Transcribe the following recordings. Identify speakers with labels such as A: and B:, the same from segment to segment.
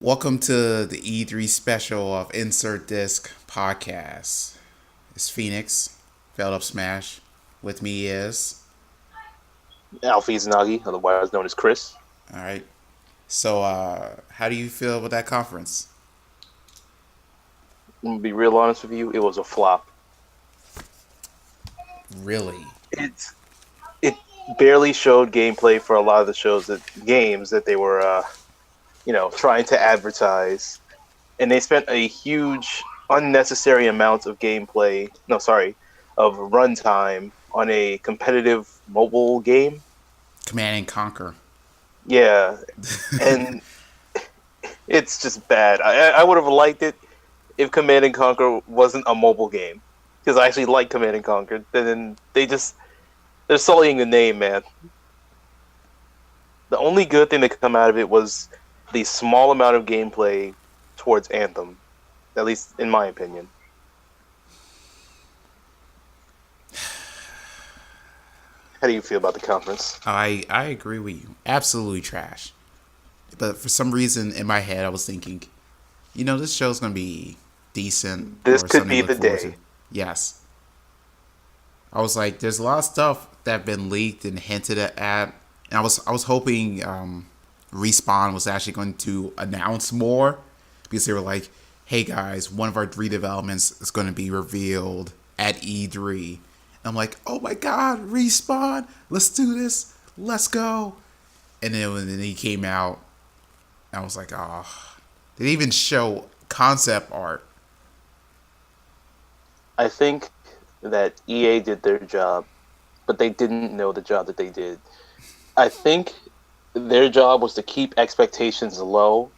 A: Welcome to the E3 special of Insert Disc Podcast. It's Phoenix, Failed Up Smash. With me is.
B: Alfie Zanagi, otherwise known as Chris.
A: Alright. So, how do you feel about that conference?
B: I'm gonna be real honest with you, it was a flop.
A: Really?
B: It it barely showed gameplay for a lot of the games that they were trying to advertise, and they spent a huge unnecessary amount of gameplay. No, sorry, of runtime on a competitive mobile game.
A: Command and Conquer.
B: Yeah, and it's just bad. I would have liked it if Command and Conquer wasn't a mobile game, because I actually like Command and Conquer. Then they're sullying the name, man. The only good thing that come out of it was the small amount of gameplay towards Anthem, at least in my opinion. How do you feel about the conference?
A: I agree with you. Absolutely trash. But for some reason in my head, I was thinking, this show's going to be decent
B: This
A: or
B: could
A: something
B: be
A: to
B: the
A: look forward to.
B: day.
A: Yes. I was like, there's a lot of stuff that been leaked and hinted at, and I was hoping Respawn was actually going to announce more because they were like, hey guys, one of our three developments is going to be revealed at E3. And I'm like, oh my god, Respawn, let's do this, let's go. And then when he came out, I was like, oh, they didn't even show concept art.
B: I think that EA did their job, but they didn't know the job that they did. I think their job was to keep expectations low,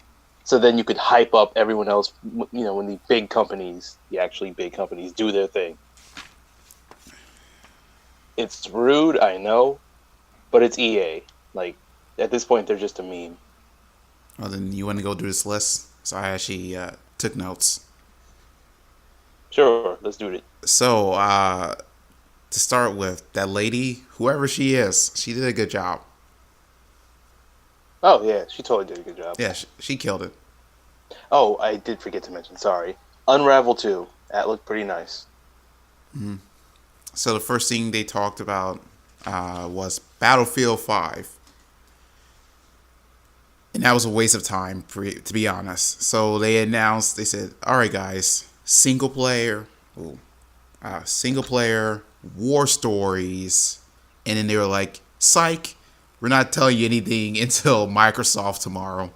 B: so then you could hype up everyone else. When the actually big companies, do their thing. It's rude, I know, but it's EA. Like, at this point, they're just a meme.
A: Well, then you want to go through this list? So I actually took notes.
B: Sure, let's do it.
A: So, to start with, that lady, whoever she is, she did a good job.
B: Oh yeah, she totally did a good job.
A: Yeah, she killed it.
B: Oh, I did forget to mention. Sorry, Unravel 2. That looked pretty nice.
A: So the first thing they talked about was Battlefield 5. And that was a waste of time, to be honest. So they announced, they said, all right, guys, single player, war stories. And then they were like, psych, we're not telling you anything until Microsoft tomorrow. I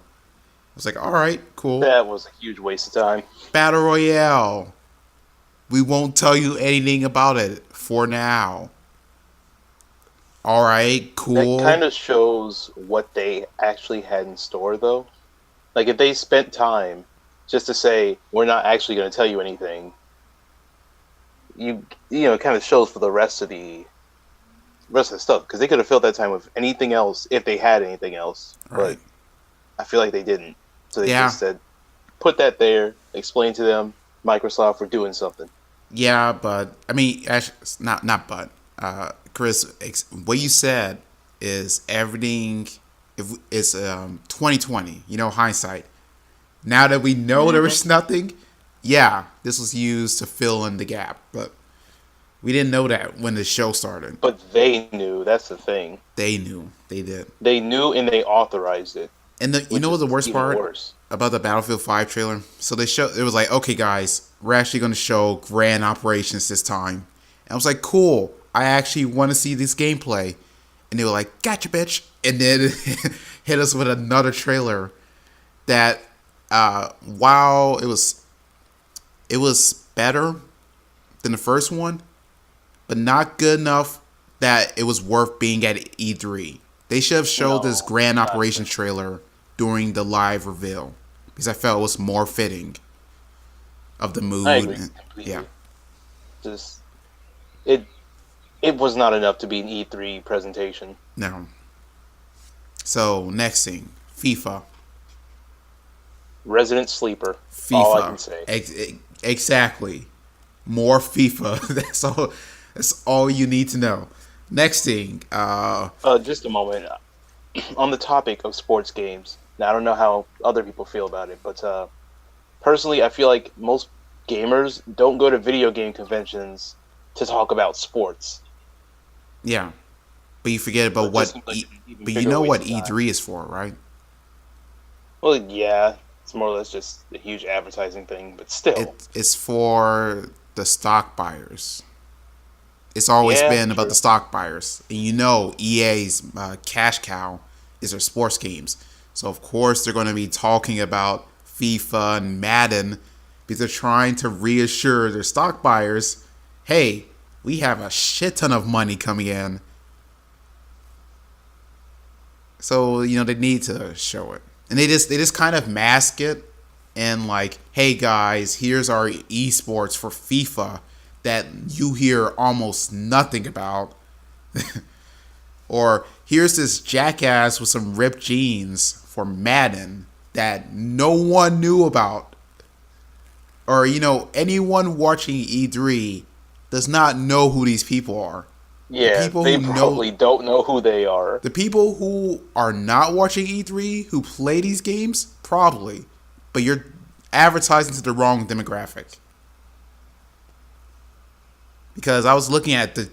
A: was like, all right, cool.
B: That was a huge waste of time.
A: Battle Royale. We won't tell you anything about it for now. All right,
B: That kind
A: cool.
B: of shows what they actually had in store, though. Like, if they spent time just to say, we're not actually going to tell you anything, it kind of shows for the rest of the stuff. Because they could have filled that time with anything else if they had anything else. But
A: Right.
B: I feel like they didn't. So they
A: Yeah.
B: just said, put that there, explain to them, Microsoft, we're doing something.
A: Yeah, but I mean, actually, not but. Chris, what you said is everything. If it's 2020, hindsight. Now that we know there
B: Hmm.
A: was nothing, yeah, this was used to fill in the gap, but we didn't know that when the show started.
B: But they knew. That's the thing.
A: They knew, they did.
B: They knew and they authorized it,
A: And you
B: which
A: know what
B: is
A: the worst
B: even
A: part
B: worse.
A: about the Battlefield 5 trailer? So they showed it was like, okay, guys, we're actually going to show grand operations this time. And I was like, cool. I actually want to see this gameplay. And they were like, gotcha, bitch. And then hit us with another trailer that, while it was better than the first one, but not good enough that it was worth being at E3. They should have showed this
B: No,
A: grand
B: not
A: operations trailer during the live reveal because I felt it was more fitting of the
B: I
A: mood.
B: agree
A: Yeah,
B: completely. Just it it was not enough to be an E3 presentation.
A: no. So next thing, FIFA.
B: Resident Sleeper. All I can
A: FIFA.
B: say.
A: Exactly. More FIFA. That's all. That's all you need to know. Next thing,
B: Just a moment. On the topic of sports games, Now, I don't know how other people feel about it, but personally, I feel like most gamers don't go to video game conventions to talk about sports.
A: Yeah, but you forget
B: So
A: about
B: it just
A: what.
B: seems like an even
A: But you
B: bigger
A: know
B: waste
A: what
B: of time.
A: E3 is for, right?
B: Well, yeah, it's more or less just a huge advertising thing, but still.
A: It's for the stock buyers. It's always
B: Yeah,
A: been about the
B: true.
A: stock buyers, and you know EA's cash cow is their sports games. So of course they're going to be talking about FIFA and Madden because they're trying to reassure their stock buyers, hey, we have a shit ton of money coming in. So they need to show it, and they just kind of mask it, and like, hey guys, here's our esports for FIFA that you hear almost nothing about, or here's this jackass with some ripped jeans for Madden that no one knew about, or anyone watching E3 does not know who these people are. The
B: Yeah,
A: people
B: they
A: who know
B: probably don't know who they are.
A: The people who are not watching E3 who play these games, probably, but you're advertising to the wrong demographic. Because I was looking at the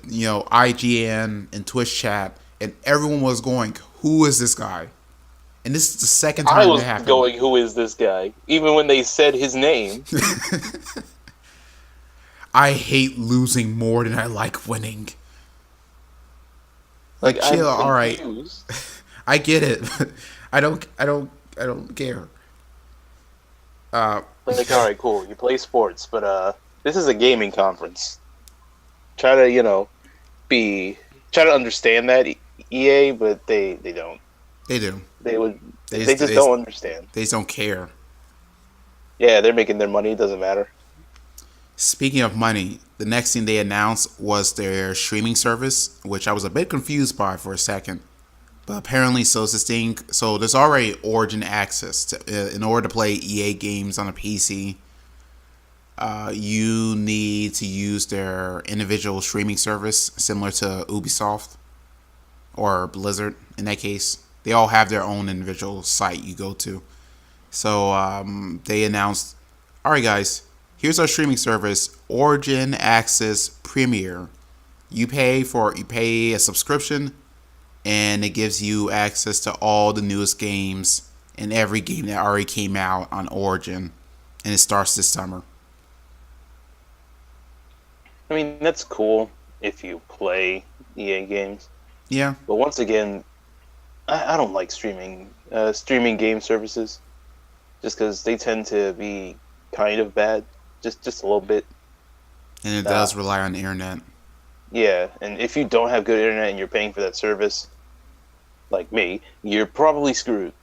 A: IGN and Twitch chat, and everyone was going, "Who is this guy?" And this is the second
B: I
A: time that
B: was
A: happened.
B: going, who is this guy? Even when they said his name.
A: I hate losing more than I like winning. Like,
B: Like,
A: chill.
B: I'm
A: All right,
B: confused.
A: I get it. But I don't care. Uh,
B: Like, alright, cool, you play sports, but this is a gaming conference. Try to, be try to understand that EA, but they don't.
A: they do.
B: They would
A: They
B: they
A: just,
B: just
A: they
B: don't
A: just,
B: understand.
A: they just don't care.
B: Yeah, they're making their money, it doesn't matter.
A: Speaking of money, the next thing they announced was their streaming service, which I was a bit confused by for a second. But apparently, so it's this thing. So there's already Origin access in order to play EA games on a PC. You need to use their individual streaming service, similar to Ubisoft or Blizzard. In that case, they all have their own individual site you go to. So they announced, all right, guys, here's our streaming service, Origin Access Premier. You pay a subscription, and it gives you access to all the newest games and every game that already came out on Origin, and it starts this summer.
B: I mean, that's cool if you play EA games.
A: Yeah,
B: But once again, I don't like streaming game services just because they tend to be kind of bad, just a little bit.
A: and it
B: Nah,
A: does rely on the internet.
B: yeah, and if you don't have good internet and you're paying for that service, like me, you're probably screwed.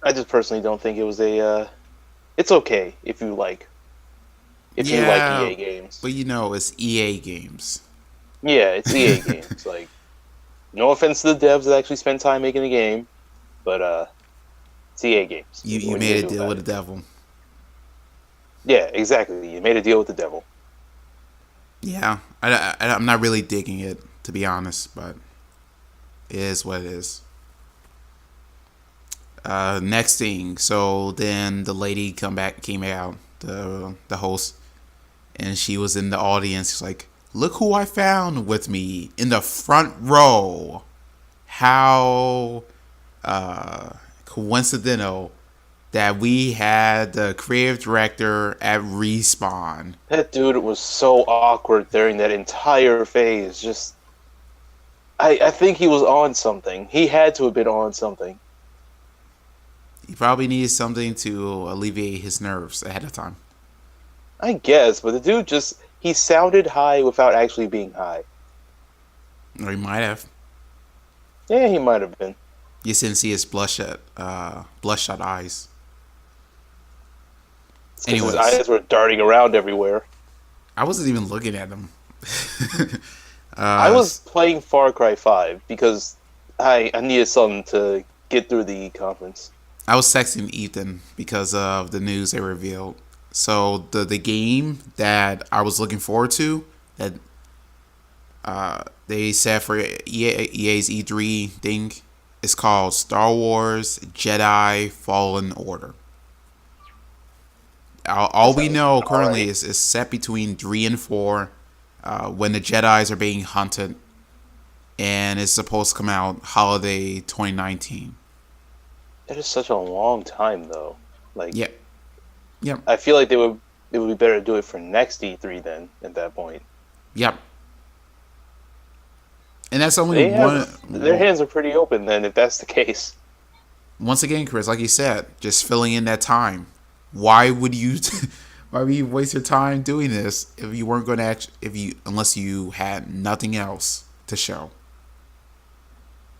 B: I just personally don't think it was a. It's okay if you like
A: Yeah,
B: EA games.
A: but it's EA games.
B: Yeah, it's EA games. Like, no offense to the devs that actually spend time making the game, but it's EA games.
A: You
B: What are you
A: made
B: gonna
A: a
B: do
A: deal
B: about
A: with the
B: it?
A: devil.
B: Yeah, exactly. You made a deal with the devil.
A: Yeah, I'm not really digging it, to be honest, but it is what it is. Next thing, so then the lady came out, the host, and she was in the audience. She's like, "Look who I found with me in the front row. How coincidental that we had the creative director at Respawn."
B: That dude was so awkward during that entire phase. Just, I think he was on something. He had to have been on something.
A: He probably needed something to alleviate his nerves ahead of time.
B: I guess, but the dude he sounded high without actually being high.
A: Or he might have.
B: Yeah, he might have been.
A: You just didn't see his bloodshot eyes.
B: Because his
A: Anyways,
B: eyes were darting around everywhere.
A: I wasn't even looking at him.
B: I
A: uh,
B: was playing Far Cry 5 because I needed something to get through the conference.
A: I was texting Ethan because of the news they revealed. So the game that I was looking forward to, that they said for EA's E3 thing, It's called Star Wars Jedi Fallen Order. All we know currently
B: Alright.
A: is set between 3 and 4, when the Jedi's are being hunted, and it's supposed to come out holiday 2019.
B: That is such a long time, though. Like,
A: Yep, yep,
B: I feel like it would be better to do it for next E3 then. At that point,
A: yep. And that's only
B: they
A: one.
B: have their hands are pretty open then, if that's the case.
A: Once again, Chris, like you said, just filling in that time. Why would you? Why would you waste your time doing this if you weren't going to unless you had nothing else to show?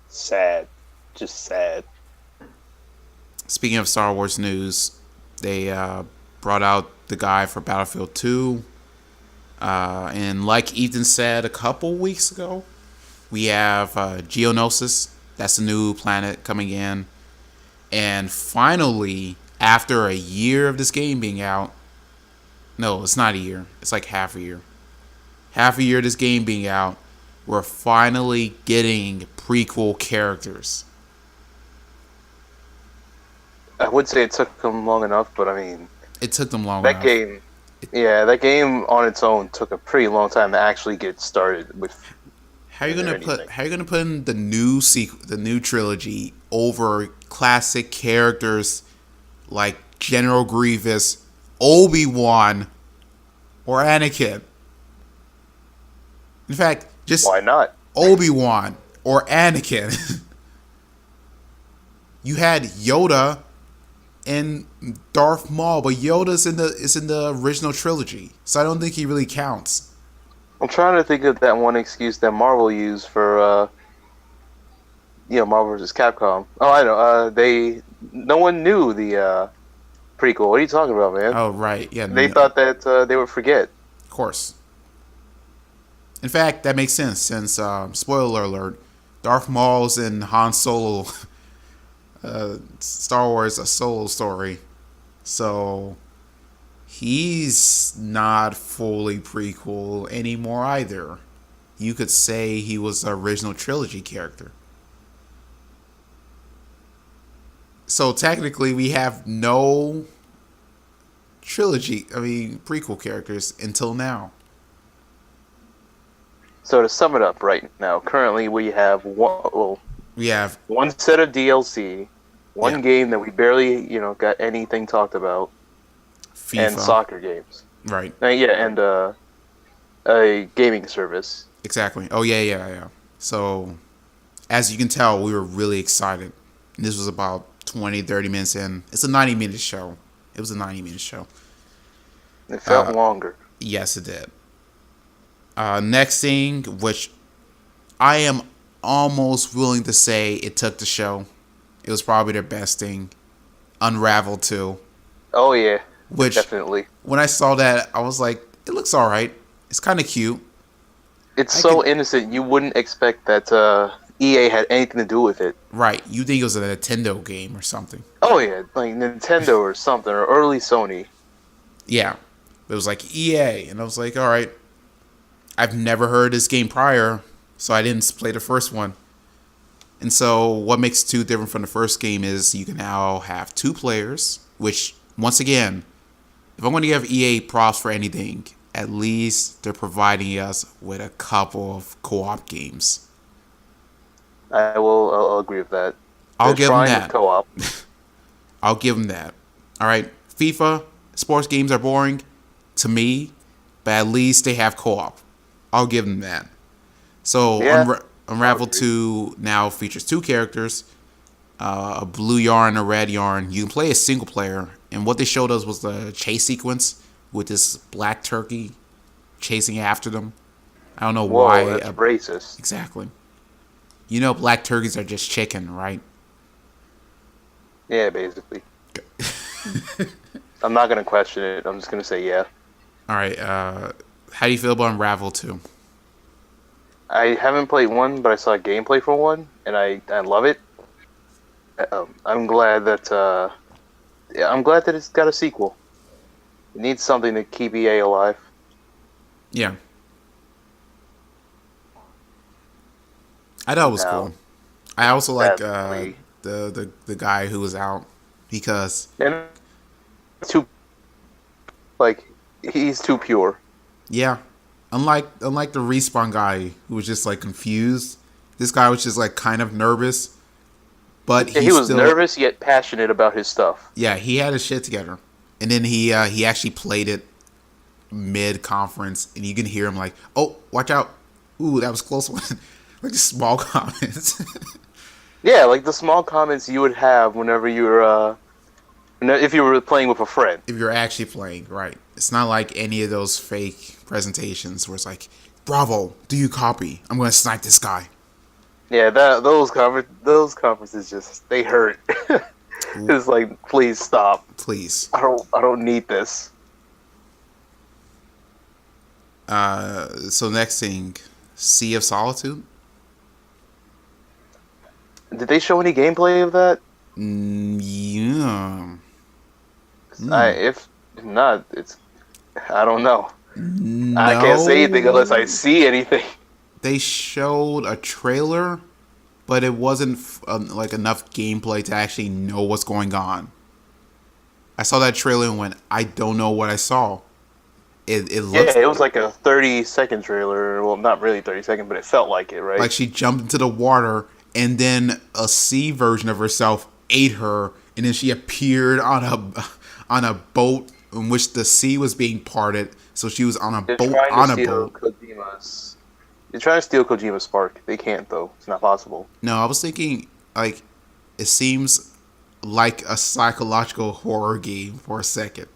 B: Sad, just sad.
A: Speaking of Star Wars news, they brought out the guy for Battlefield 2. And like Ethan said a couple weeks ago, we have Geonosis. That's a new planet coming in. And finally, after a year of this game being out, no, it's not a year. It's like half a year. Half a year of this game being out, we're finally getting prequel characters.
B: I would say it took them long enough, but I mean,
A: It took them long
B: that
A: enough.
B: game, yeah, that game on its own took a pretty long time to actually get started with.
A: How are you
B: Is there
A: gonna put?
B: anything?
A: How are you gonna put in the new trilogy over classic characters like General Grievous, Obi-Wan, or Anakin? In fact, just
B: Why not?
A: Obi-Wan or Anakin. You had Yoda and Darth Maul, but Yoda's in the original trilogy, so I don't think he really counts.
B: I'm trying to think of that one excuse that Marvel used for, Marvel vs. Capcom. Oh, I know. No one knew the prequel. What are you talking about, man?
A: Oh right, yeah,
B: They
A: no,
B: thought that they would forget.
A: of course. In fact, that makes sense since spoiler alert, Darth Maul's in Han Solo, Star Wars: A Solo Story, so he's not fully prequel anymore either. You could say he was the original trilogy character. So technically, we have no prequel characters until now.
B: So to sum it up right now, currently we have
A: We have
B: one set of DLC, one
A: Yeah.
B: game that we barely, got anything talked about,
A: FIFA,
B: and soccer games.
A: right?
B: And a gaming service.
A: Exactly. Oh yeah. So, as you can tell, we were really excited. This was about 20, 30 minutes in. It's a 90-minute show. It was a 90-minute show.
B: It felt
A: Uh,
B: longer.
A: Yes, it did. Next thing, which I am almost willing to say it took the show. It was probably their best thing. Unravel 2.
B: Oh yeah,
A: Which,
B: definitely.
A: when I saw that, I was like, it looks alright. It's kind of cute.
B: It's
A: I
B: so
A: could-
B: innocent. You wouldn't expect that EA had anything to do with it.
A: Right. You think it was a Nintendo game or something.
B: Oh yeah, like Nintendo or something, or early Sony.
A: Yeah. It was like EA. And I was like, alright. I've never heard this game prior, so I didn't play the first one. And so what makes 2 different from the first game is you can now have 2 players, which, once again, if I'm going to give EA props for anything, at least they're providing us with a couple of co-op games.
B: I'll agree with that.
A: I'll
B: They're
A: give them
B: trying
A: that.
B: with co-op.
A: I'll give them that. All right, FIFA sports games are boring to me, but at least they have co-op. I'll give them that. So
B: Yeah,
A: Unravel
B: agree.
A: 2 now features 2 characters, a blue yarn and a red yarn. You can play a single player, and what they showed us was the chase sequence with this black turkey chasing after them. I don't know
B: Whoa,
A: why.
B: that's racist.
A: Exactly. You know, black turkeys are just chicken, right?
B: Yeah, basically. I'm not gonna question it. I'm just gonna say yeah.
A: All right. How do you feel about Unravel 2?
B: I haven't played one, but I saw gameplay for one, and I love it. I'm glad that it's got a sequel. It needs something to keep EA alive.
A: Yeah. I thought it was
B: No.
A: cool. I also like
B: Sadly,
A: the guy who was out because
B: and too like he's too pure.
A: yeah, unlike the respawn guy who was just like confused, this guy was just like kind of nervous, but
B: Yeah,
A: he
B: he was
A: still
B: nervous yet passionate about his stuff.
A: yeah he had his shit together, and then he actually played it mid conference, and you can hear him like, oh, watch out, ooh, that was a close one, like just small comments.
B: Yeah, like the small comments you would have whenever you were, if you were playing with a friend.
A: If you're actually playing, right? It's not like any of those fake presentations where it's like, bravo, do you copy? I'm gonna snipe this guy.
B: Yeah, those conferences just they hurt. It's like, please stop.
A: Please.
B: I don't need this.
A: So next thing, Sea of Solitude.
B: Did they show any gameplay of that?
A: Yeah.
B: If not, it's I don't know. I can't say anything
A: No.
B: unless I see anything.
A: They showed a trailer, but it wasn't like enough gameplay to actually know what's going on. I saw that trailer and went, I don't know what I saw. It looks
B: Yeah, it was like a 30-second trailer. Well, not really 30 second, but it felt like it, right?
A: like she jumped into the water and then a sea version of herself ate her, and then she appeared on a boat in which the sea was being parted, so she was on a
B: They're
A: boat
B: trying
A: on
B: to
A: a
B: steal
A: boat.
B: Kojima's. They're trying to steal Kojima's spark. They can't though. It's not possible.
A: No, I was thinking like it seems like a psychological horror game for a second.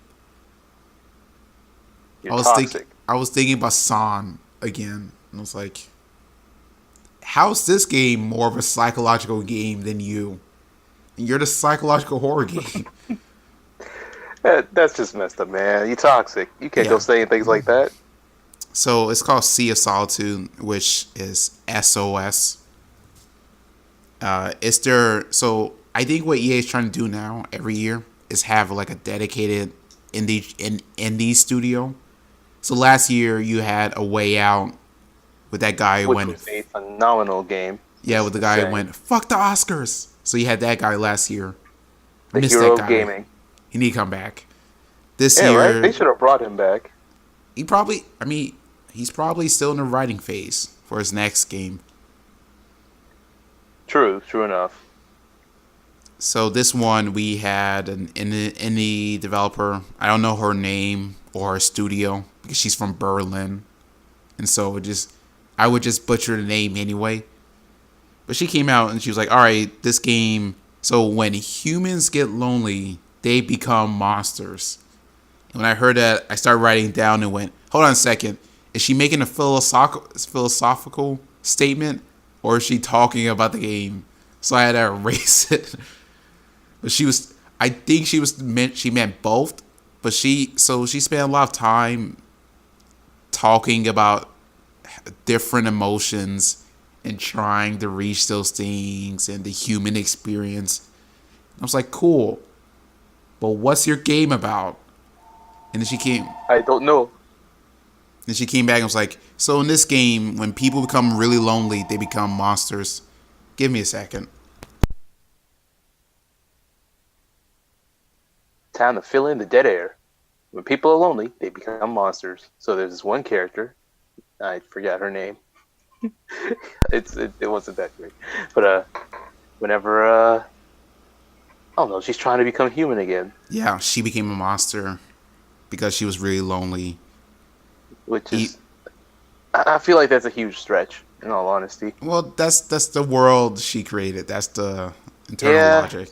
B: You're toxic.
A: I was thinking about San again, and I was like, how's this game more of a psychological game than you? You're the psychological horror game.
B: That's just messed up, man. You toxic. You can't go
A: Yeah.
B: saying things like that.
A: So it's called Sea of Solitude, which is SOS. It's their so I think what EA is trying to do now every year is have like a dedicated indie studio. So last year you had A Way Out with that guy who
B: Which
A: went
B: was a phenomenal game.
A: yeah with the guy who
B: Insane.
A: went fuck the Oscars. So you had that guy last year.
B: The
A: Missed
B: hero
A: that
B: of
A: guy.
B: gaming.
A: He need to come back. This
B: Yeah,
A: year
B: right. They should have brought him back.
A: he probably I mean he's probably still in the writing phase for his next game.
B: True enough.
A: So this one we had an indie developer. I don't know her name or her studio because she's from Berlin, and so I would just butcher the name anyway. But she came out and she was like, "All right, this game. So when humans get lonely, they become monsters." And when I heard that, I started writing down and went, "Hold on a second. Is she making a philosophical statement, or is she talking about the game?" So I had to erase it. But I think she meant both. But she spent a lot of time talking about different emotions and trying to reach those things and the human experience. I was like, cool. But what's your game about? And then she came.
B: I don't know.
A: And she came back and was like, so in this game, when people become really lonely, they become monsters. Give me a second.
B: Time to fill in the dead air. When people are lonely, they become monsters. So there's this one character. I forgot her name. It wasn't that great. But whenever I don't know, she's trying to become human again.
A: Yeah, she became a monster because she was really lonely.
B: Which is I feel like that's a huge stretch, in all honesty.
A: Well, that's the world she created. That's the internal
B: Yeah.
A: logic.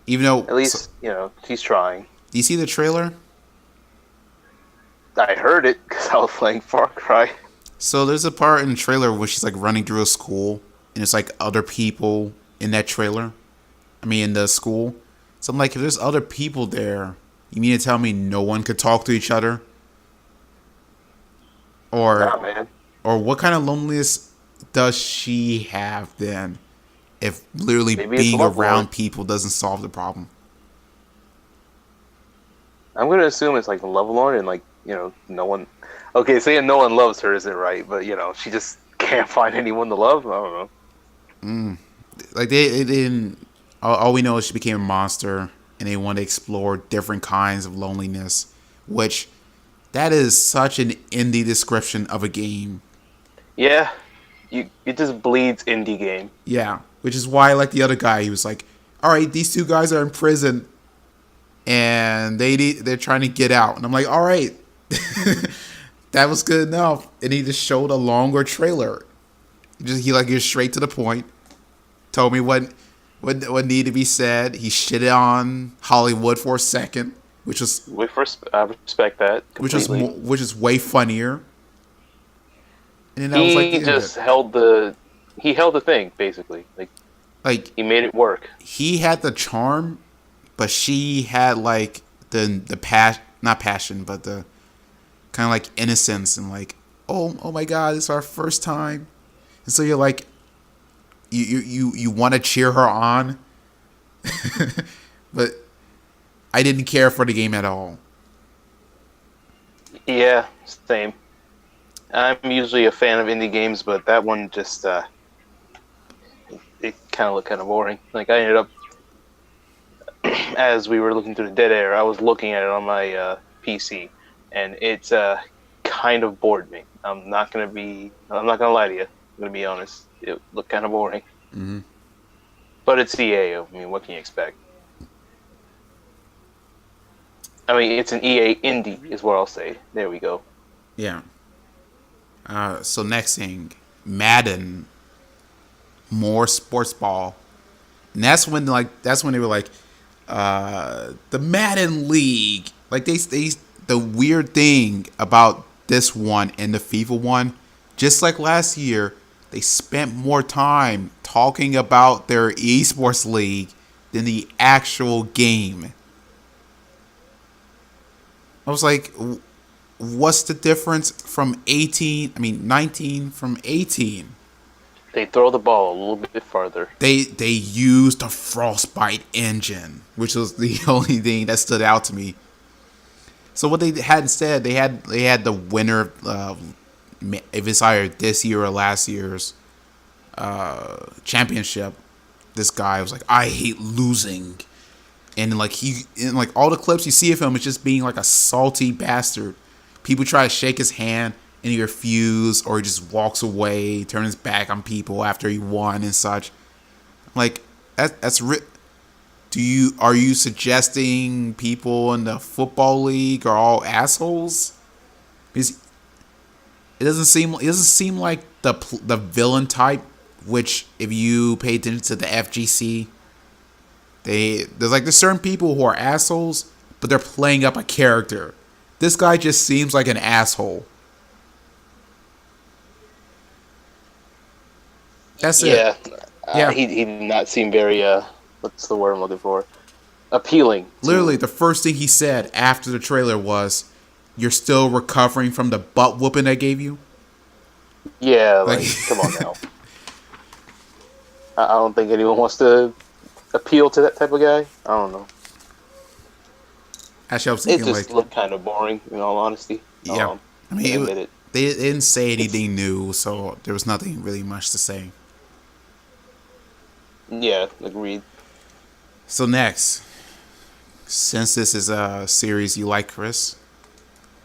A: Even though,
B: At least, she's trying.
A: do you see the trailer?
B: I heard it because I was playing Far Cry.
A: So there's a part in the trailer where she's like running through a school, and it's like other people in that trailer. I mean, in the school. So I'm like, if there's other people there, you mean to tell me no one could talk to each other?
B: Nah, man.
A: Or what kind of loneliness does she have then? If literally
B: Maybe it's
A: being
B: love
A: around
B: war.
A: people doesn't solve the problem.
B: I'm gonna assume it's like lovelorn and no one. Okay, saying no one loves her isn't right, but she just can't find anyone to love. I don't know.
A: like they didn't. All we know is she became a monster, and they want to explore different kinds of loneliness, which that is such an indie description of a game.
B: Yeah, it just bleeds indie game.
A: Yeah, which is why, like the other guy, he was like, "All right, these two guys are in prison, and they're trying to get out," and I'm like, "All right, that was good enough." And he just showed a longer trailer. He like gets straight to the point. Told me what needed to be said. He shitted on Hollywood for a second, which was
B: I respect that completely.
A: which is way funnier. And then that was like
B: He
A: the end of
B: just
A: it.
B: he held the thing basically.
A: Like
B: He made it work.
A: he had the charm, but she had like the not passion, but the kind of like innocence and like oh my god, it's our first time, and so you're like you want to cheer her on, but I didn't care for the game at all.
B: Yeah, same. I'm usually a fan of indie games, but that one just it kind of looked kind of boring. Like I ended up as we were looking through the dead air, I was looking at it on my PC, and it kind of bored me. I'm not gonna lie to you. I'm gonna be honest. It looked kind of boring.
A: Mm-hmm.
B: But it's EA. I mean, what can you expect? I mean, it's an EA indie, is what I'll say. There we go.
A: Yeah. So next thing, Madden, more sports ball, and that's when they were like, the Madden League. Like they the weird thing about this one and the FIFA one, just like last year, they spent more time talking about their esports league than the actual game. I was like, what's the difference from 18? I mean, 19 from 18.
B: They throw the ball a little bit farther.
A: They used the Frostbite engine, which was the only thing that stood out to me. So what they had instead, they had the winner, if it's either this year or last year's championship. This guy was like, I hate losing, and like all the clips you see of him is just being like a salty bastard. People try to shake his hand and he refuses, or he just walks away, turns his back on people after he won and such. Like are you suggesting people in the football league are all assholes? Because it doesn't seem like the villain type. Which, if you pay attention to the FGC, there's certain people who are assholes, but they're playing up a character. This guy just seems like an asshole. That's it.
B: Yeah,
A: Yeah.
B: he did not seem very what's the word I'm looking for? Appealing.
A: Literally, the first thing he said after the trailer was, "You're still recovering from the butt whooping I gave you."
B: Yeah, like come on now. I don't think anyone wants to appeal to that type of guy. I don't know.
A: Actually, I was
B: It
A: thinking
B: just
A: like,
B: looked kind of boring, in all honesty.
A: yeah. I
B: I
A: mean,
B: admit it.
A: they didn't say anything new, so there was nothing really much to say.
B: Yeah, agreed.
A: So next, since this is a series you like, Chris,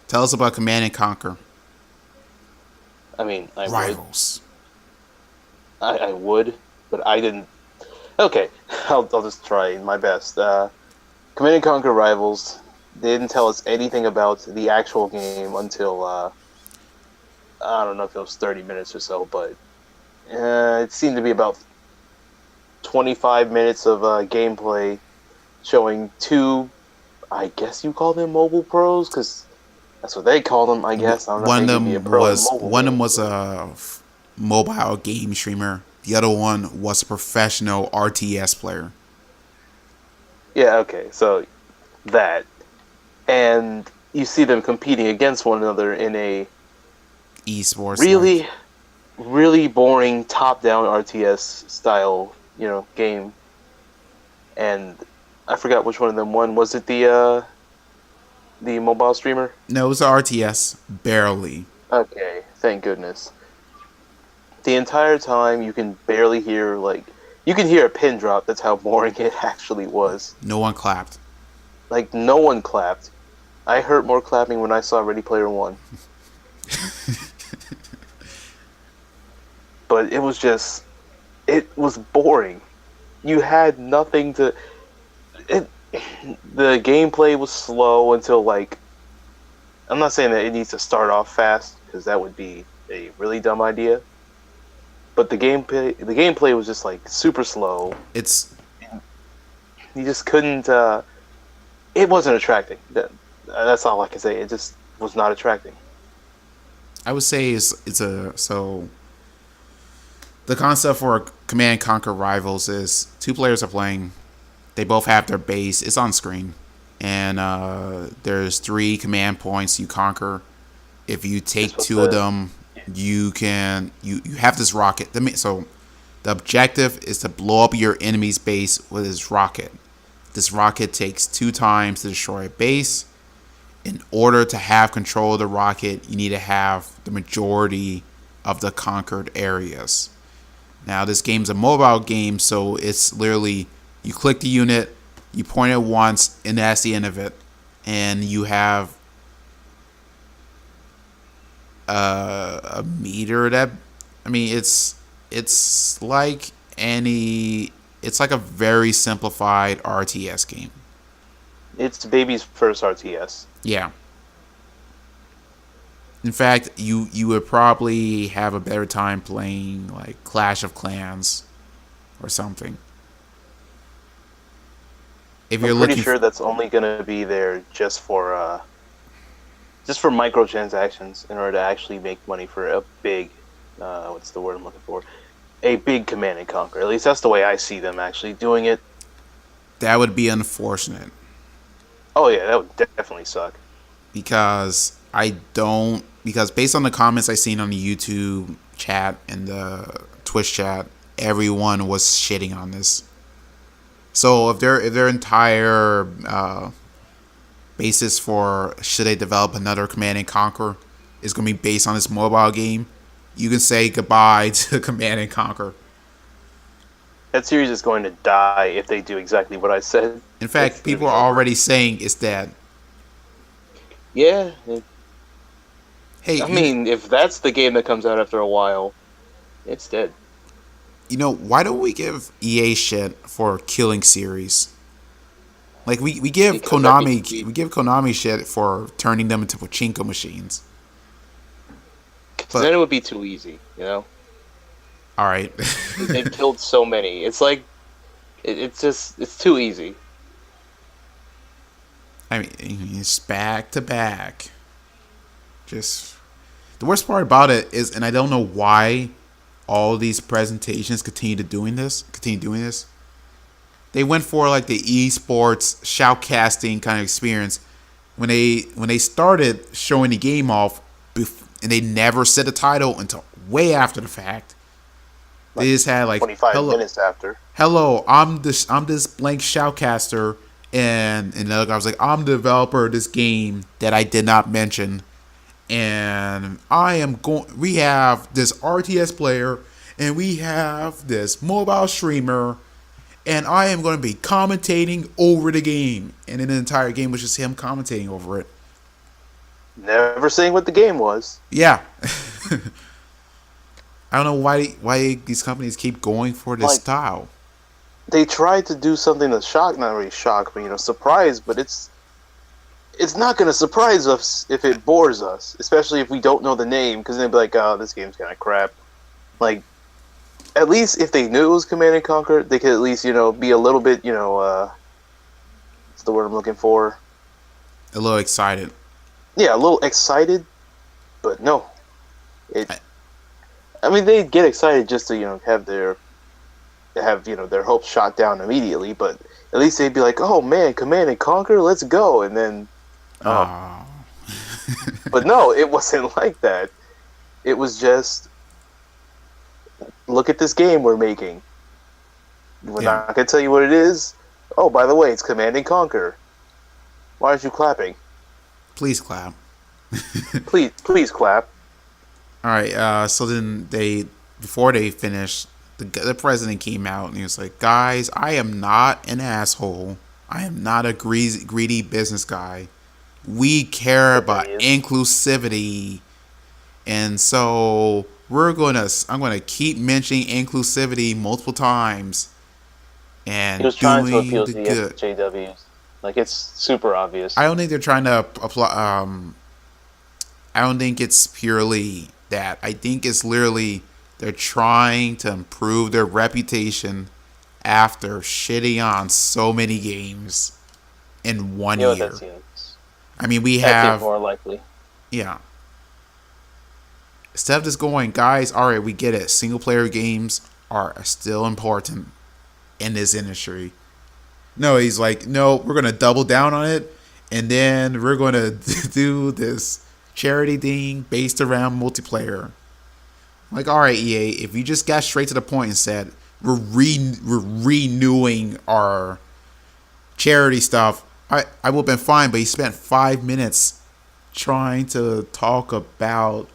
A: tell us about Command and Conquer
B: I mean,
A: Rivals.
B: I would, but I didn't. Okay, I'll just try my best. Command and Conquer Rivals. They didn't tell us anything about the actual game until I don't know if it was 30 minutes or so, but it seemed to be about 25 minutes of gameplay showing two, I guess you call them mobile pros, because that's what they call them, I guess. I don't know
A: One
B: if
A: of
B: they could be a
A: them
B: pro in
A: was
B: mobile
A: one of them
B: games,
A: was
B: but-
A: a mobile game streamer. The other one was a professional RTS player.
B: Yeah, okay, so that. And you see them competing against one another in a
A: Esports.
B: really,
A: like-
B: really boring top-down RTS style, game. And I forgot which one of them won. Was it the mobile streamer?
A: No, it was a RTS. Barely.
B: Okay, thank goodness. The entire time you can barely hear, like, You can hear a pin drop. That's how boring it actually was.
A: No one clapped.
B: Like, no one clapped. I heard more clapping when I saw Ready Player One. But it was just... It was boring. You had nothing to... The gameplay was slow until, like... I'm not saying that it needs to start off fast, because that would be a really dumb idea. But the gameplay was just, like, super slow. You just couldn't... it wasn't attracting. That's all I can say. It just was not attracting.
A: I would say so the concept for Command and Conquer Rivals is two players are playing. They both have their base. It's on screen, and there's 3 command points you conquer. If you take 2 of them, you have this rocket. So the objective is to blow up your enemy's base with this rocket. This rocket takes 2 times to destroy a base. In order to have control of the rocket, you need to have the majority of the conquered areas. Now, this game's a mobile game, so it's literally you click the unit, you point it once, and that's the end of it. And you have a meter that, I mean, it's like a very simplified RTS game.
B: It's baby's first RTS.
A: Yeah. In fact, you would probably have a better time playing like Clash of Clans or something. If you're
B: I'm pretty sure that's only gonna be there just for microtransactions in order to actually make money for a big what's the word I'm looking for? A big Command and Conquer. At least that's the way I see them actually doing it.
A: That would be unfortunate.
B: Oh yeah, that would definitely suck.
A: Because based on the comments I seen on the YouTube chat and the Twitch chat, everyone was shitting on this. So if their entire basis for should they develop another Command and Conquer is going to be based on this mobile game, you can say goodbye to Command and Conquer.
B: That series is going to die if they do exactly what I said.
A: In fact, people are already saying it's dead.
B: Yeah.
A: Hey,
B: I mean, if that's the game that comes out after a while, it's dead.
A: You know, why don't we give EA shit for killing series? Like we give Konami shit for turning them into pachinko machines.
B: But then it would be too easy, you know.
A: All right.
B: They've killed so many. It's like it's too easy.
A: I mean, it's back to back. Just the worst part about it is, and I don't know why all these presentations continue doing this. They went for like the esports shoutcasting kind of experience when they started showing the game off, and they never said the title until way after the fact. They just had like
B: 25 minutes after.
A: Hello, I'm this blank shoutcaster, and another guy was like, I'm the developer of this game that I did not mention, and we have this RTS player, and we have this mobile streamer, and I am going to be commentating over the game, and then the entire game was just him commentating over it.
B: Never saying what the game was.
A: Yeah. I don't know why these companies keep going for this style.
B: They tried to do something to not really shock, but surprise. But it's not going to surprise us if it bores us, especially if we don't know the name, because they'd be like, "Oh, this game's kind of crap." Like, at least if they knew it was Command and Conquer, they could at least be a little bit what's the word I'm looking for?
A: A little excited.
B: Yeah, a little excited, but no. I mean, they get excited just to have their hopes shot down immediately, but at least they'd be like, "Oh man, Command and Conquer, let's go!" And then, but no, it wasn't like that. It was just, look at this game we're making. We're not gonna tell you what it is. Oh, by the way, it's Command and Conquer. Why aren't you clapping?
A: Please clap.
B: please clap.
A: All right. So then before they finished the president came out and he was like, "Guys, I am not an asshole. I am not a greedy business guy. We care about inclusivity, and so I'm gonna keep mentioning inclusivity multiple times and
B: He was trying to
A: doing
B: appeal
A: the
B: to the
A: good."
B: SJWs. Like, it's super obvious.
A: I don't think they're trying to apply. I don't think it's purely that. I think it's literally they're trying to improve their reputation after shitting on so many games in one
B: You know,
A: year.
B: that seems
A: I mean, we
B: that seems
A: have,
B: more likely.
A: yeah. Instead of just going, guys, all right, we get it. Single player games are still important in this industry. No, he's like, no, we're going to double down on it. And then we're going to do this charity thing based around multiplayer. Like, all right, EA, if you just got straight to the point and said, we're renewing our charity stuff, I would have been fine. But he spent 5 minutes trying to talk about,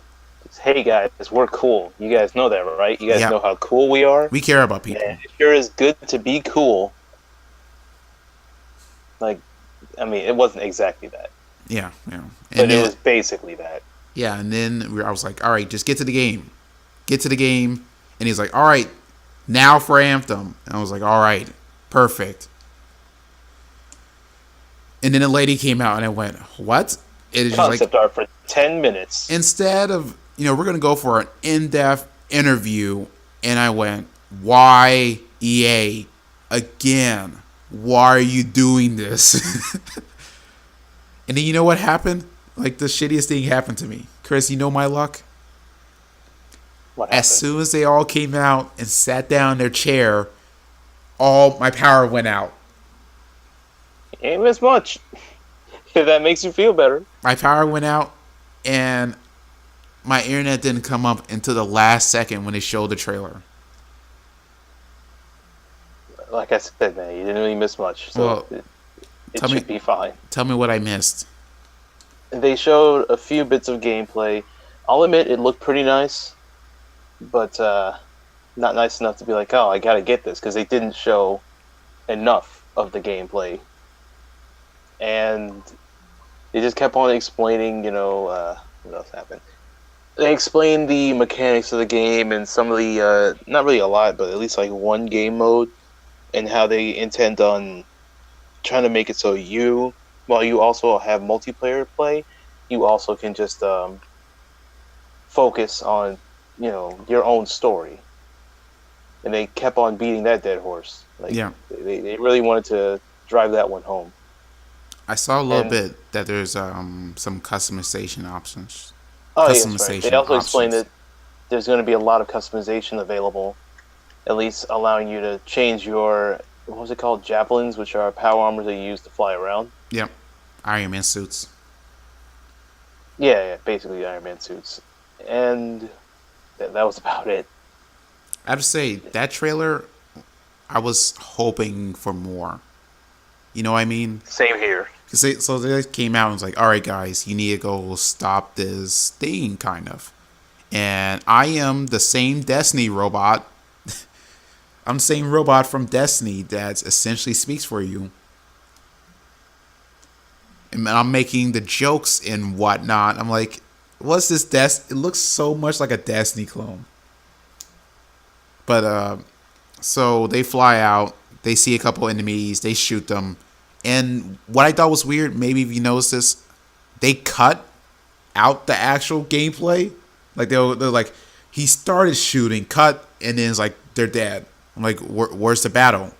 B: Hey guys, we're cool. You guys know that, right? You guys
A: Yeah.
B: know how cool we are.
A: we care about people.
B: And if you're as good to be cool, like, I mean, it wasn't exactly that,
A: Yeah.
B: but
A: And
B: it
A: then,
B: was basically that.
A: yeah, and then I was like, all right, just get to the game. Get to the game. And he's like, all right, now for Anthem. And I was like, all right, perfect. And then a lady came out and I went, what? It is just like,
B: Concept art for 10 minutes.
A: instead of, we're going to go for an in-depth interview. And I went, why EA? Again, why are you doing this? And then you know what happened? Like, the shittiest thing happened to me. Chris, you know my luck?
B: What happened?
A: As soon as they all came out and sat down in their chair, all my power went out.
B: Ain't miss much. If that makes you feel better.
A: My power went out, and my internet didn't come up until the last second when they showed the trailer.
B: Like I said, man, you didn't really miss much. So
A: Well,
B: it
A: tell me-
B: should be fine.
A: Tell me what I missed.
B: They showed a few bits of gameplay. I'll admit it looked pretty nice, but not nice enough to be like, oh, I gotta get this, because they didn't show enough of the gameplay. And they just kept on explaining, what else happened? They explained the mechanics of the game and some of the, not really a lot, but at least like one game mode, and how they intend on trying to make it so while you also have multiplayer play, you also can just focus on, your own story. And they kept on beating that dead horse. Like,
A: Yeah.
B: they really wanted to drive that one home.
A: I saw a little
B: And-
A: bit that there's some customization options.
B: Oh, yes, right.
A: Customization
B: They also explained
A: options.
B: that there's going to be a lot of customization available, at least allowing you to change your, what was it called, javelins, which are power armors that you use to fly around.
A: Yep. Iron Man suits.
B: Yeah, basically Iron Man suits. And that was about it.
A: I have to say, that trailer, I was hoping for more. You know what I mean?
B: Same here.
A: So they came out and was like, all right, guys, you need to go stop this thing, kind of. And I am the same Destiny robot. I'm the same robot from Destiny that essentially speaks for you. And I'm making the jokes and whatnot. I'm like, what's this It looks so much like a Destiny clone. But, so they fly out. They see a couple enemies. They shoot them. And what I thought was weird, maybe if you noticed this, they cut out the actual gameplay. Like, they're like, he started shooting, cut, and then it's like, they're dead. I'm like, where's the battle?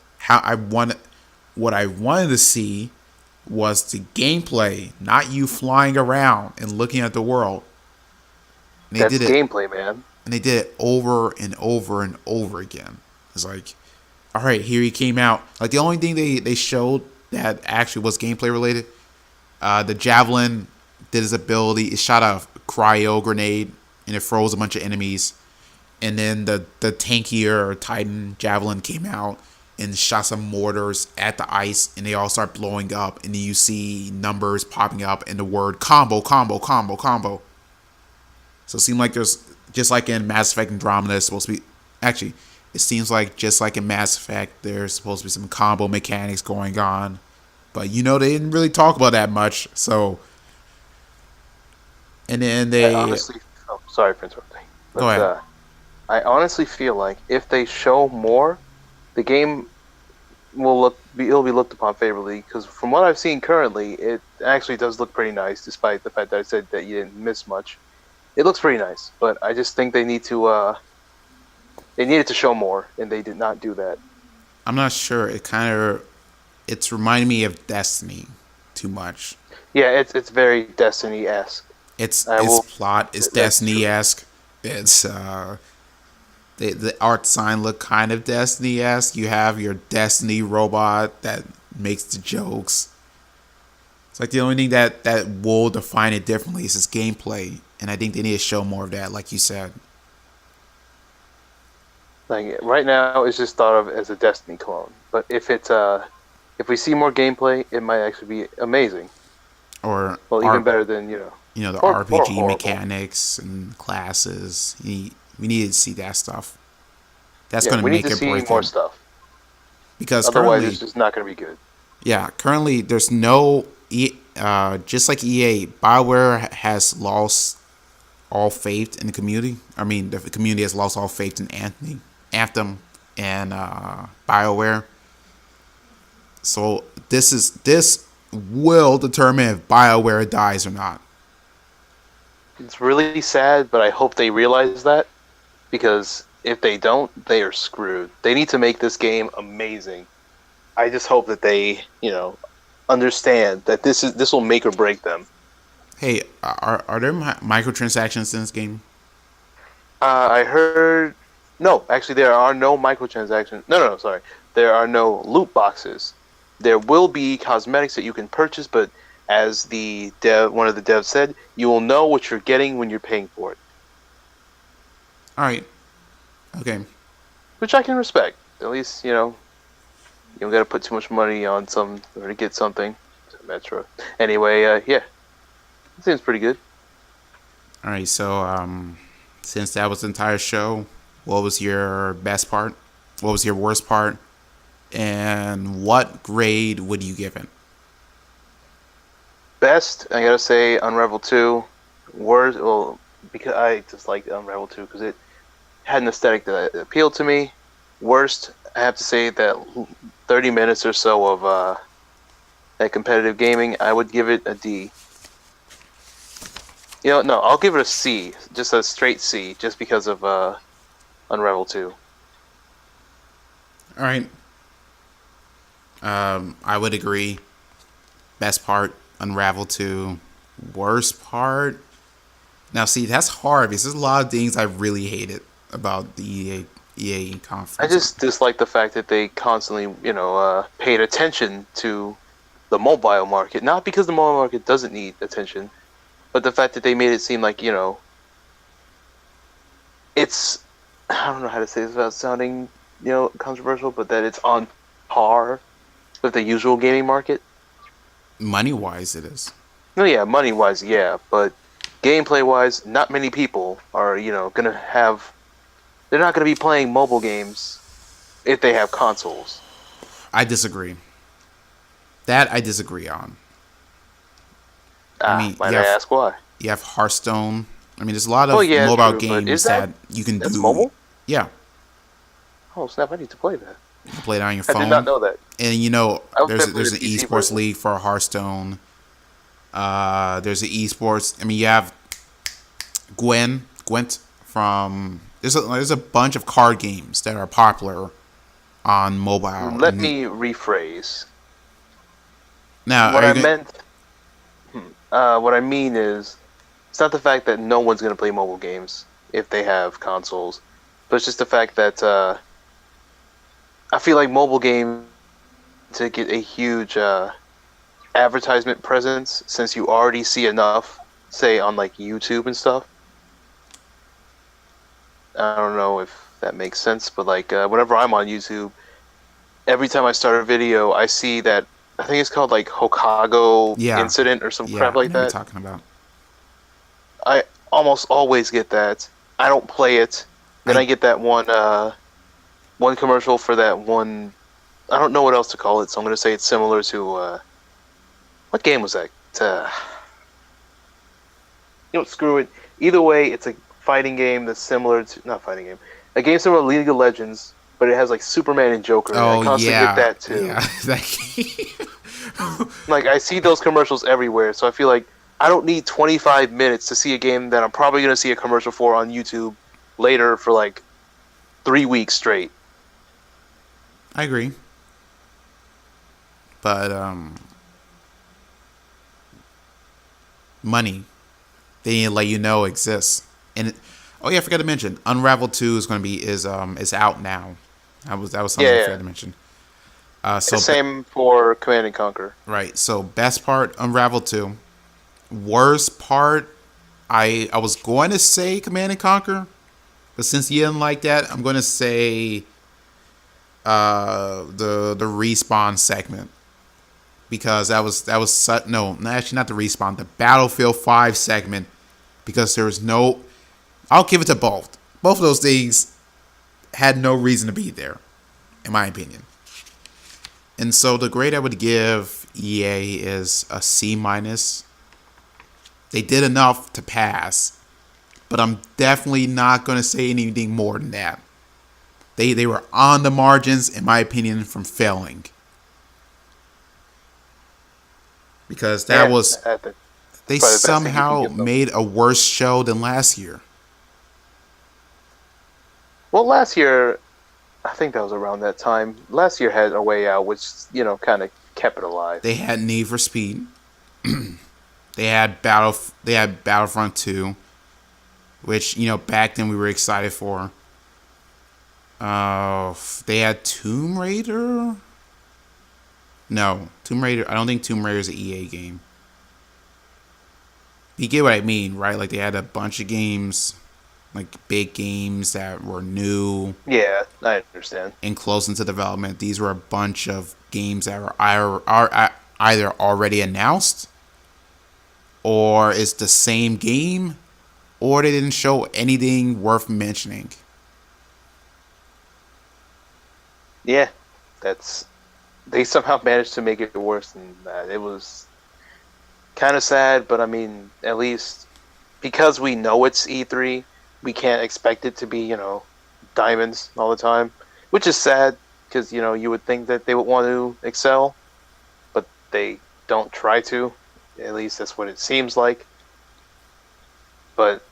A: What I wanted to see was the gameplay, not you flying around and looking at the world. And
B: That's gameplay, man.
A: and they did it over and over and over again. It's like, all right, here he came out. Like, the only thing they showed that actually was gameplay related, the javelin did his ability. It shot a cryo grenade and it froze a bunch of enemies. And then the tankier Titan javelin came out and shot some mortars at the ice, and they all start blowing up. And then you see numbers popping up and the word combo, combo, combo, combo. So it seemed like there's, just like in Mass Effect Andromeda, it's supposed to be, actually, It seems like just like in Mass Effect, there's supposed to be some combo mechanics going on, but they didn't really talk about that much. So, and then
B: I
A: they
B: honestly, oh, sorry for interrupting,
A: go
B: but
A: ahead.
B: I honestly feel like if they show more, the game it'll be looked upon favorably because from what I've seen currently, it actually does look pretty nice, despite the fact that I said that you didn't miss much. It looks pretty nice, but I just think they needed to show more, and they did not do that.
A: I'm not sure. It's reminding me of Destiny too much.
B: Yeah, it's very Destiny esque. I
A: Its
B: will.
A: plot is
B: That's
A: Destiny
B: true.
A: esque. It's the art design look kind of Destiny esque. You have your Destiny robot that makes the jokes. It's like the only thing that will define it differently is its gameplay, and I think they need to show more of that, like you said.
B: Like right now, it's just thought of as a Destiny clone. But if we see more gameplay, it might actually be amazing.
A: Or
B: Well, even better than
A: the
B: or
A: RPG
B: horrible.
A: mechanics and classes. We need to see that stuff. That's
B: Yeah,
A: going to
B: we need
A: make
B: to
A: it
B: see
A: break
B: more
A: it.
B: stuff.
A: Because
B: Otherwise,
A: currently,
B: it's just not going to be good.
A: yeah, currently there's no just like EA, BioWare has lost all faith in the community. I mean, the community has lost all faith in Anthem, and BioWare. So this will determine if BioWare dies or not.
B: It's really sad, but I hope they realize that because if they don't, they are screwed. They need to make this game amazing. I just hope that they, understand that this will make or break them.
A: Hey, are there microtransactions in this game?
B: I heard no, actually there are no microtransactions. No, sorry. There are no loot boxes. There will be cosmetics that you can purchase, but as one of the devs said, you will know what you're getting when you're paying for it,
A: All right, okay.
B: which I can respect. At least you don't got to put too much money on some or to get something. Metro. Anyway, yeah, it seems pretty good.
A: All right, so since that was the entire show, what was your best part? What was your worst part? And what grade would you give it?
B: Best, I gotta say, Unravel 2. Worst, well, because I just liked Unravel 2 because it had an aesthetic that appealed to me. Worst, I have to say that 30 minutes or so of that competitive gaming, I would give it a D. No, I'll give it a C, just a straight C, just because of Unravel 2.
A: All right, I would agree. Best part, Unravel 2. Worst part, now see that's hard because there's a lot of things I really hated about the EA
B: I
A: conference.
B: just dislike the fact that they constantly, paid attention to the mobile market. Not because the mobile market doesn't need attention, but the fact that they made it seem like, it's, I don't know how to say this without sounding, controversial, but that it's on par with the usual gaming market.
A: Money wise, it is.
B: No, yeah, money wise, yeah, but gameplay wise, not many people are, they're not gonna be playing mobile games if they have consoles.
A: I disagree. That I disagree on. I mean,
B: Might I ask why?
A: you have Hearthstone. I mean, there's a lot
B: Oh
A: of
B: yeah,
A: mobile
B: true, but
A: games that you can
B: that's
A: do.
B: mobile?
A: Yeah,
B: Oh snap! I need to play that.
A: you can play it on your
B: I did not
A: phone.
B: know that.
A: And
B: I was
A: there's
B: gonna play
A: there's
B: the
A: an
B: PC
A: esports
B: version.
A: league for Hearthstone. There's an esports. I mean, you have Gwent from. There's a bunch of card games that are popular on mobile.
B: Let me rephrase.
A: Now,
B: What
A: are you
B: I
A: going?
B: meant, what I mean is, it's not the fact that no one's gonna play mobile games if they have consoles, but it's just the fact that I feel like mobile games to get a huge advertisement presence since you already see enough, say on like YouTube and stuff. I don't know if that makes sense, but like whenever I'm on YouTube, every time I start a video, I see that I think it's called like Hokago
A: Yeah,
B: incident or some
A: yeah,
B: crap
A: I
B: like
A: know what you're
B: that.
A: talking about.
B: I almost always get that. I don't play it. Then
A: I
B: I get that one. one commercial for that one. I don't know what else to call it, so I'm going to say it's similar to what game was that? Screw it. Either way, it's a fighting game that's similar to not fighting game, a game similar to League of Legends, but it has like Superman and Joker.
A: Oh,
B: and I constantly get that too.
A: Yeah. That
B: Like I see those commercials everywhere, so I feel like I don't need 25 minutes to see a game that I'm probably going to see a commercial for on YouTube later for like 3 weeks straight.
A: I agree. But money, they need to let you know exists. And oh yeah, I forgot to mention, Unravel 2 is going to be is out now. That was something I forgot to mention. So
B: same for Command and Conquer.
A: Right. So best part, Unravel 2. Worst part, I was going to say Command and Conquer, but since you didn't like that, I'm going to say the respawn segment, because that was no, actually not the respawn, the Battlefield 5 segment, because there was no. I'll give it to both. Both of those things had no reason to be there, in my opinion. And so the grade I would give EA is a C minus. They did enough to pass, but I'm definitely not going to say anything more than that. They were on the margins, in my opinion, from failing. Because that was... They somehow made a worse show than last year.
B: Well, last year, I think that was around that time. Last year had A Way Out, which, kind of kept it alive.
A: They had Need for Speed. They had Battlefront 2, which, back then we were excited for. They had Tomb Raider? No, Tomb Raider. I don't think Tomb Raider is an EA game. You get what I mean, right? Like, they had a bunch of games, like big games that were new.
B: Yeah, I understand.
A: And close into development. These were a bunch of games that were either already announced, or it's the same game, or they didn't show anything worth mentioning.
B: Yeah, they somehow managed to make it worse than that. It was kind of sad, but I mean, at least because we know it's E3, we can't expect it to be, diamonds all the time, which is sad because, you would think that they would want to excel, but they don't try to. At least that's what it seems like. But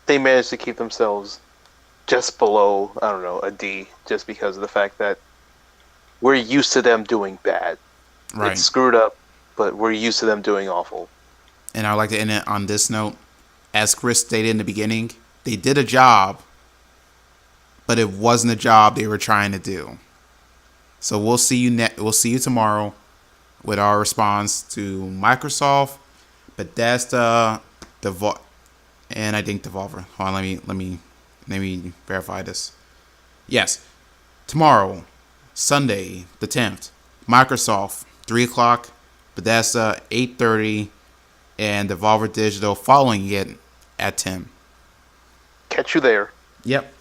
B: they managed to keep themselves just below, I don't know, a D, just because of the fact that we're used to them doing bad.
A: Right.
B: It's screwed up, but we're used to them doing awful.
A: And I would like to end it on this note. As Chris stated in the beginning, they did a job, but it wasn't a job they were trying to do. So we'll see you tomorrow with our response to Microsoft, Bethesda, and I think Devolver. Hold on, let me verify this. Yes, tomorrow, Sunday the 10th, Microsoft 3:00, Bethesda 8:30, and Devolver Digital following it at 10.
B: Catch you there.
A: Yep.